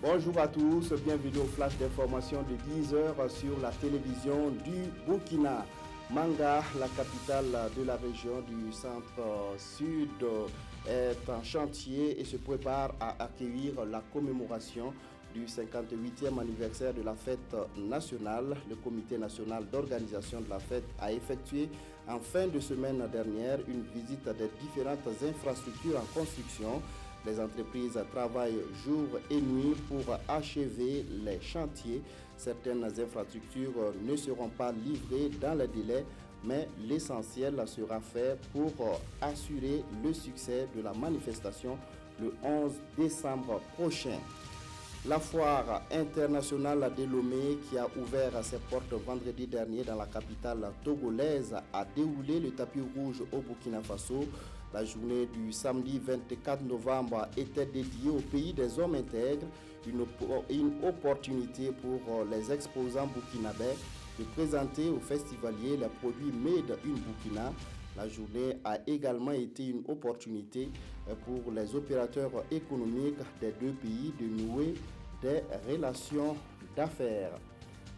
Bonjour à tous, bienvenue au flash d'information de 10 heures sur la télévision du Burkina. Manga, la capitale de la région du centre-sud, est en chantier et se prépare à accueillir la commémoration du 58e anniversaire de la fête nationale. Le comité national d'organisation de la fête a effectué en fin de semaine dernière une visite des différentes infrastructures en construction. Les entreprises travaillent jour et nuit pour achever les chantiers. Certaines infrastructures ne seront pas livrées dans les délais, mais l'essentiel sera fait pour assurer le succès de la manifestation le 11 décembre prochain. La foire internationale de Lomé, qui a ouvert ses portes vendredi dernier dans la capitale togolaise, a déroulé le tapis rouge au Burkina Faso. La journée du samedi 24 novembre était dédiée au pays des hommes intègres, une opportunité pour les exposants burkinabés de présenter aux festivaliers les produits Made in Burkina. La journée a également été une opportunité pour les opérateurs économiques des deux pays de nouer des relations d'affaires.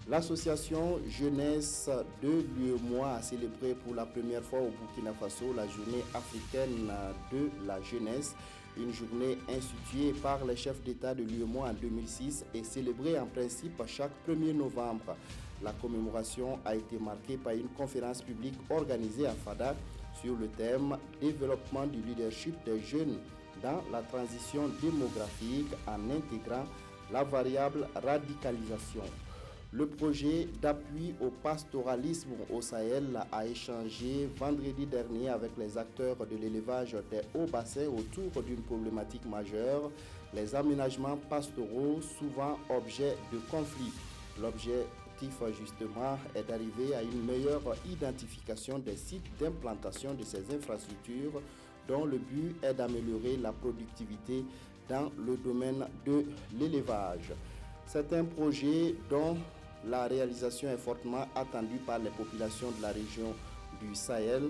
L'association Jeunesse de l'UEMOA a célébré pour la première fois au Burkina Faso la journée africaine de la jeunesse, une journée instituée par les chefs d'État de l'UEMOA en 2006 et célébrée en principe chaque 1er novembre. La commémoration a été marquée par une conférence publique organisée à Fada sur le thème « Développement du leadership des jeunes dans la transition démographique en intégrant la variable radicalisation ». Le projet d'appui au pastoralisme au Sahel a échangé vendredi dernier avec les acteurs de l'élevage des hauts bassins autour d'une problématique majeure, les aménagements pastoraux souvent objets de conflits. L'objectif justement est d'arriver à une meilleure identification des sites d'implantation de ces infrastructures dont le but est d'améliorer la productivité dans le domaine de l'élevage. C'est un projet dont la réalisation est fortement attendue par les populations de la région du Sahel.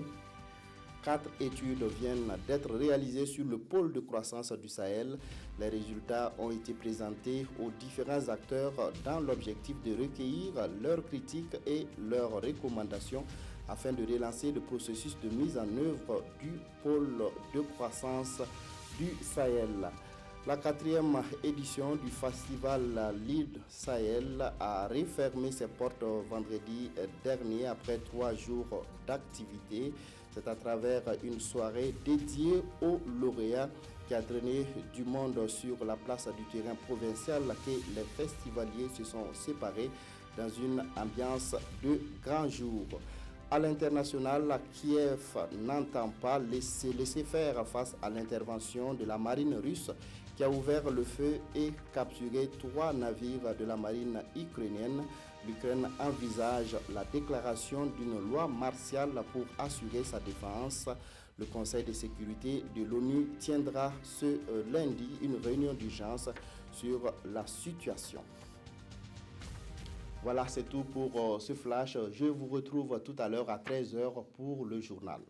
4 études viennent d'être réalisées sur le pôle de croissance du Sahel. Les résultats ont été présentés aux différents acteurs dans l'objectif de recueillir leurs critiques et leurs recommandations afin de relancer le processus de mise en œuvre du pôle de croissance du Sahel. La 4e édition du festival Lead Sahel a refermé ses portes vendredi dernier après 3 jours d'activité. C'est à travers une soirée dédiée aux lauréats qui a drainé du monde sur la place du terrain provincial que les festivaliers se sont séparés dans une ambiance de grand jour. À l'international, Kiev n'entend pas laisser faire face à l'intervention de la marine russe qui a ouvert le feu et capturé 3 navires de la marine ukrainienne. L'Ukraine envisage la déclaration d'une loi martiale pour assurer sa défense. Le Conseil de sécurité de l'ONU tiendra ce lundi une réunion d'urgence sur la situation. Voilà, c'est tout pour ce flash. Je vous retrouve tout à l'heure à 13 h pour le journal.